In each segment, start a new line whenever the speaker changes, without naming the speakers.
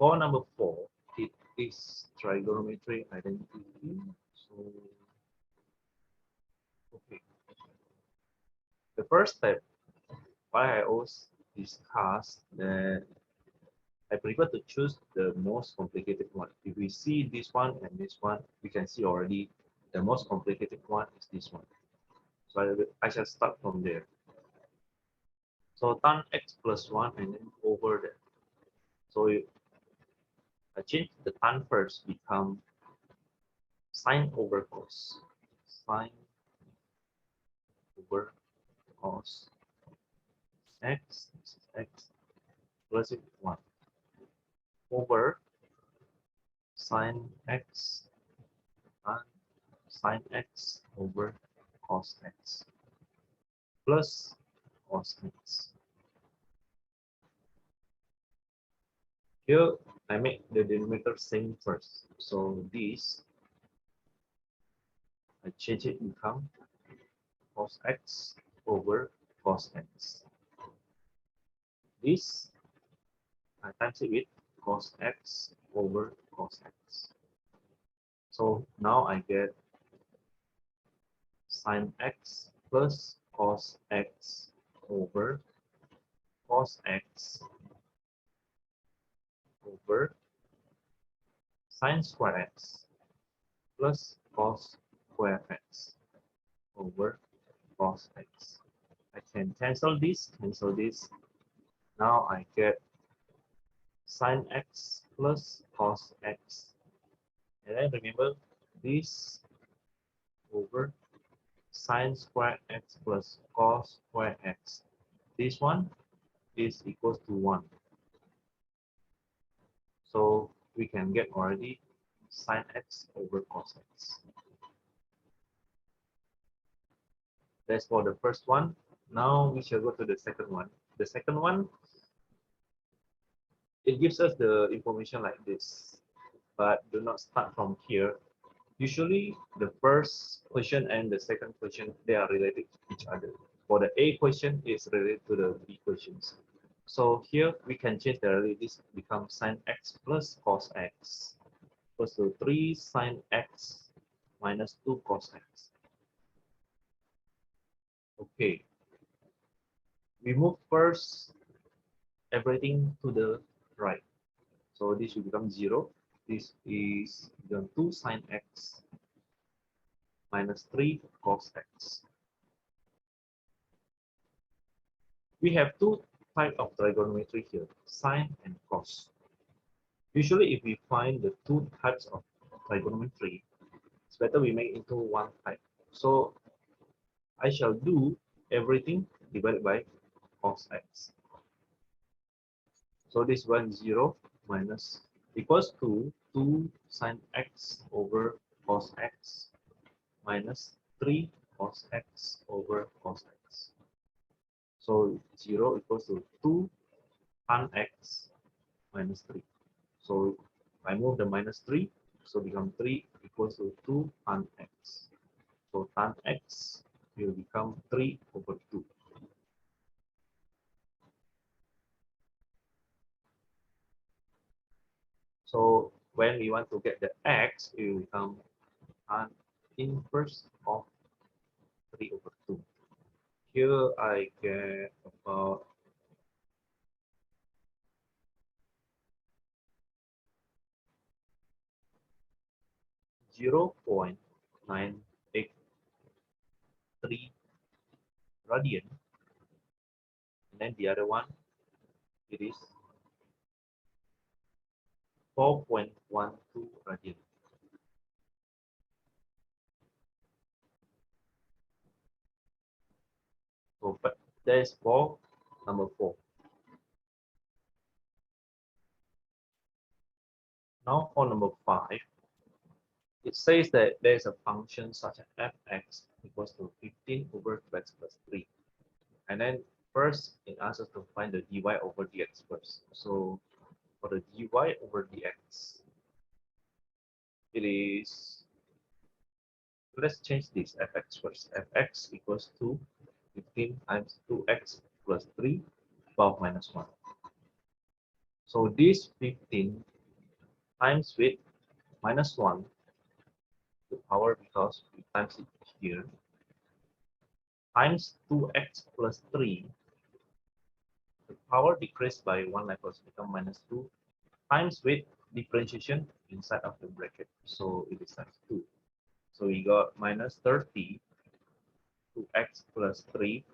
For number 4, it is trigonometry identity. So, okay. The first step, why I always discuss that I prefer to choose the most complicated one. If we see this one and this one, we can see already the most complicated one is this one. So I shall start from there. So tan x plus 1 and then over that. So I change the tan first, become sine over cos. Sine over cos x plus 1 over sine x and sine x over cos x plus cos x. Here I make the denominator same first. So this I change it become cos x over cos x. This I times it with cos x over cos x. So now I get sine x plus cos x over cos x over sine square x plus cos square x over cos x. I can cancel this. Now I get sine x plus cos x. And then remember this over sine square x plus cos square x. This one is equals to 1. So we can get already sine x over cos x. That's for the first one. Now we shall go to the second one. The second one, it gives us the information like this, but do not start from here. Usually the first question and the second question, they are related to each other. For the A question is related to the B questions. So here we can change directly. This becomes sine x plus cos x equals to 3 sine x minus 2 cos x. Okay. We move first everything to the right. So this will become 0. This is 2 sine x minus 3 cos x. We have two types of trigonometry here, sine and cos. Usually if we find the two types of trigonometry, it's better we make into one type. So I shall do everything divided by cos x. So this one 0 minus equals to 2 sine x over cos x minus 3 cos x over cos x. So 0 equals to 2 tan x minus 3. So I move the minus 3, so become 3 equals to 2 tan x. So tan x will become 3 over 2. So when we want to get the x, it will become tan inverse of 3 over 2. Here I get about 0.983 radian, and then the other one it is 4.12 radian. So, but that is for number 4. Now for number 5, it says that there is a function such as fx equals to 15 over 2x plus 3. And then first it asks us to find the dy over dx first. So for the dy over dx, it is, let's change this fx first. Fx equals to 15 times 2x plus 3 above minus 1. So this 15 times with -1 to power because we times it here times 2x plus 3, the power decreased by 1 level, so become -2 times with differentiation inside of the bracket, so it is times 2. So we got -30 2x plus 3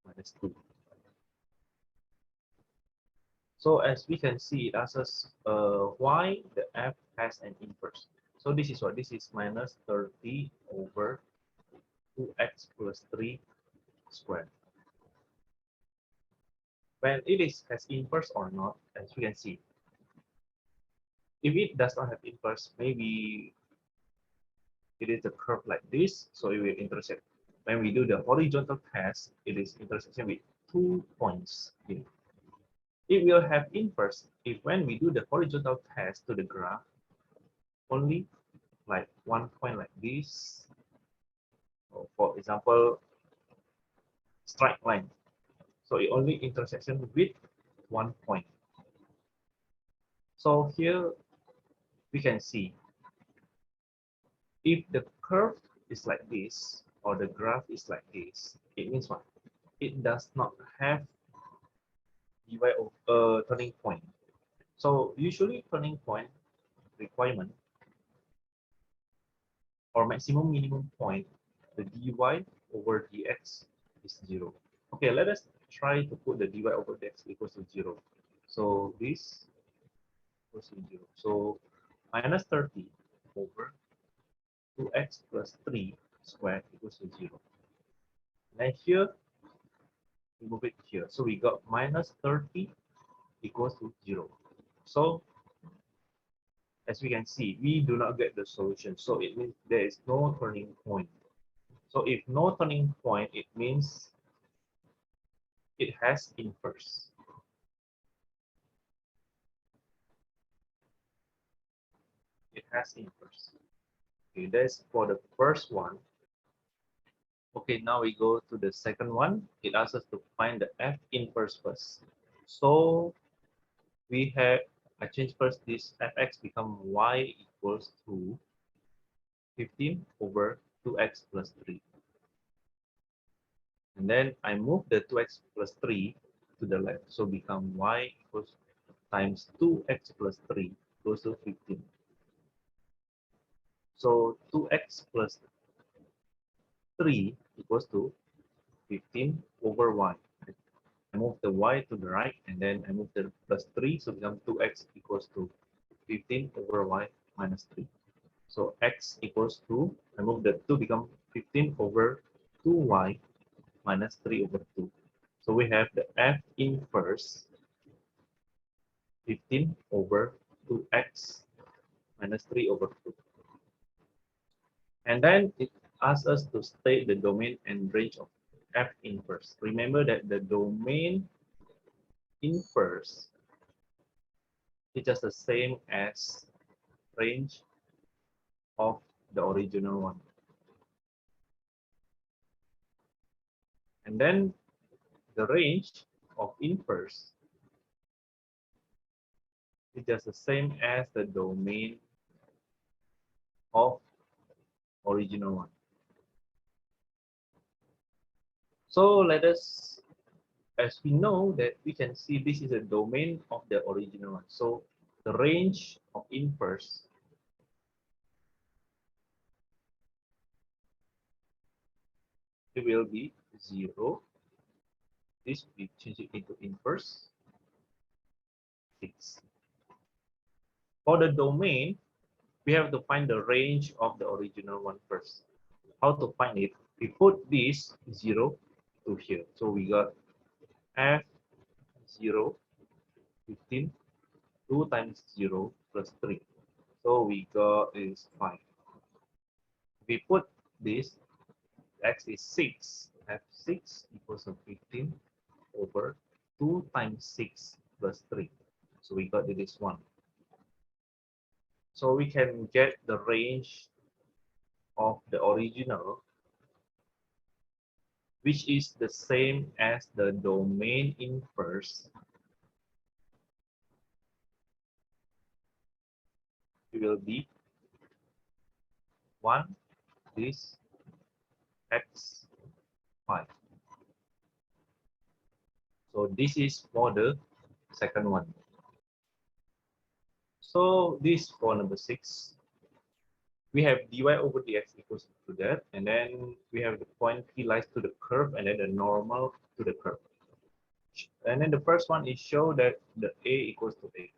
minus 2. So as we can see, it asks us why the f has an inverse. So this is what? This is -30 over 2x plus 3 squared. When it is has inverse or not, as we can see, if it does not have inverse, maybe it is a curve like this, so it will intersect. When we do the horizontal test, it is intersection with 2 points here. It will have inverse if when we do the horizontal test to the graph, only like 1 point like this, or for example, straight line. So it only intersection with 1 point. So here we can see if the curve is like this or the graph is like this, it means what? It does not have dy over turning point. So usually turning point requirement or maximum minimum point, the dy over dx is 0. Okay, let us try to put the dy over dx equals to 0. So this equals to 0. So -30 over 2x plus 3 squared equals to 0. And here, we move it here. So we got -30 equals to 0. So as we can see, we do not get the solution. So it means there is no turning point. So if no turning point, it means it has inverse. It has inverse. Okay, that's for the first one. Okay, now we go to the second one. It asks us to find the f inverse first. So we have, I change first this fx become y equals to 15 over 2x plus 3. And then I move the 2x plus 3 to the left. So become y equals times 2x plus 3 equals to 15. So 2x plus 3 equals to 15 over y. I move the y to the right and then I move the plus 3. So become 2x equals to 15 over y minus 3. So x equals to, I move the 2 become 15 over 2y minus 3 over 2. So we have the f inverse 15 over 2x minus 3 over 2. And then it asks us to state the domain and range of f inverse. Remember that the domain inverse is just the same as range of the original one. And then the range of inverse is just the same as the domain of original one. So let us, as we know that we can see this is a domain of the original one. So the range of inverse it will be 0. This we change it into inverse 6. For the domain, we have to find the range of the original one first. How to find it? We put this 0 to here. So we got f 0, 15, 2 times 0 plus 3. So we got is 5. We put this, x is 6, f6 equals to 15 over 2 times 6 plus 3. So we got this 1. So we can get the range of the original, which is the same as the domain inverse it will be 1 this x 5. So this is for the second one. So this for number 6. We have dy over dx equals to that, and then we have the point p lies to the curve, and then the normal to the curve. And then the first one is show that the a equals to a.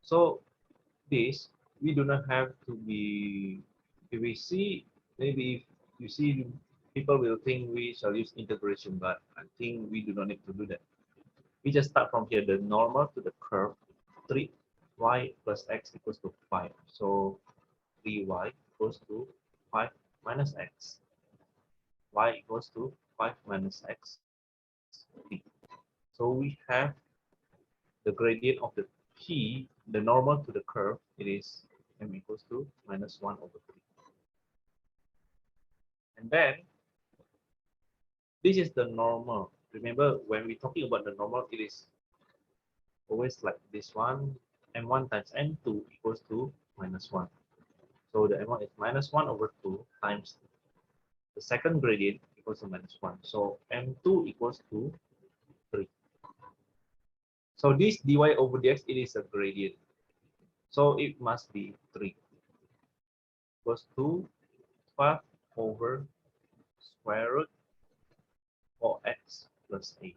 So this we do not have to be. If we see, maybe if you see, people will think we shall use integration, but I think we do not need to do that. We just start from here, the normal to the curve, 3y plus x equals to 5. So 3y equals to 5 minus x. Y equals to 5 minus x. So we have the gradient of the p, the normal to the curve, it is m equals to minus 1 over 3. And then this is the normal. Remember, when we're talking about the normal, it is always like this one, m1 times m2 equals to minus 1. So the m1 is minus 1 over 2 times the second gradient equals to minus 1. So m2 equals to 3. So this dy over dx, it is a gradient. So it must be 3 equals to 5 over square root of x plus 8.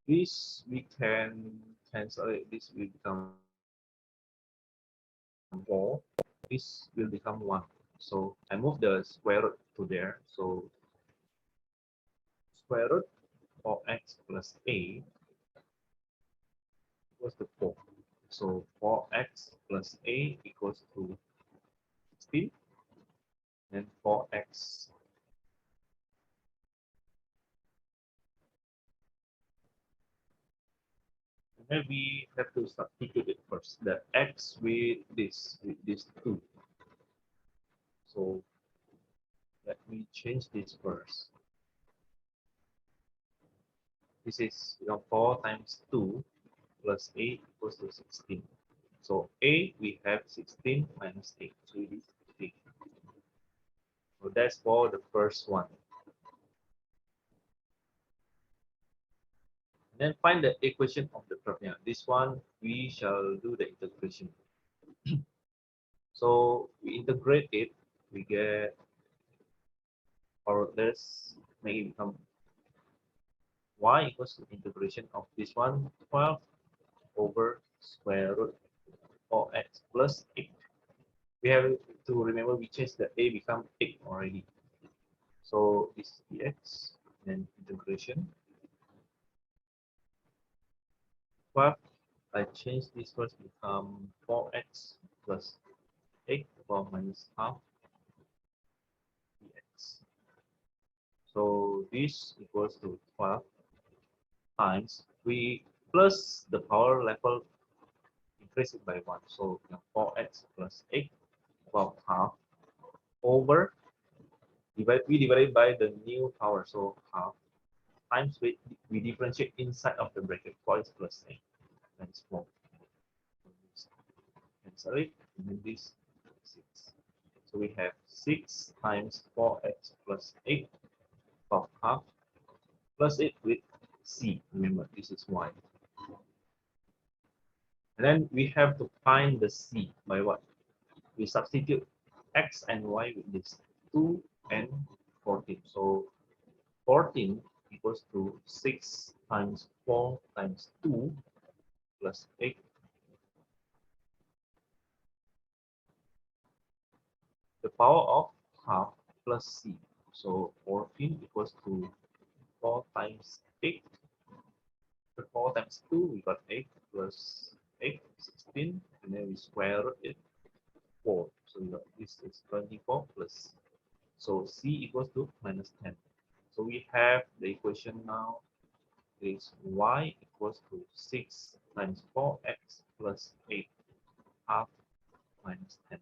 This we can cancel it. This will become 4. This will become 1. So I move the square root to there. So square root of x plus 8 equals to 4. So 4x plus a equals to 16. And 4x and then we have to substitute it first. The x with this 2. So let me change this first. This is 4 times 2 plus 8 equals to 16. So a we have 16 minus 8. So it is 8. So that's for the first one. Then find the equation of the curve. Yeah, this one we shall do the integration. So we integrate it, we get, or let's make it become y equals to integration of this one 12 over square root of x plus 8. We have to remember we changed the a become 8 already. So this dx and integration 12. I change this first become 4x plus 8 or minus half dx. So this equals to 12 times we plus the power level increase it by 1. So 4x plus 8 about half over we divide by the new power, so half times we differentiate inside of the bracket. 4 is plus 8 times 4. Cancel it, and then this 6. So we have 6 times 4x plus 8 about half plus 8 with c. Remember, this is y. And then we have to find the c by what? We substitute x and y with this 2 and 14. So 14 equals to 6 times 4 times 2 plus 8. The power of half plus c. So 14 equals to 4 times 8. The 4 times 2, we got 8 plus 8, 16. And then we square root it, 4. So we got this is 24 plus. So c equals to minus 10. So we have the equation now is y equals to 6 times 4x plus 8 half minus 10.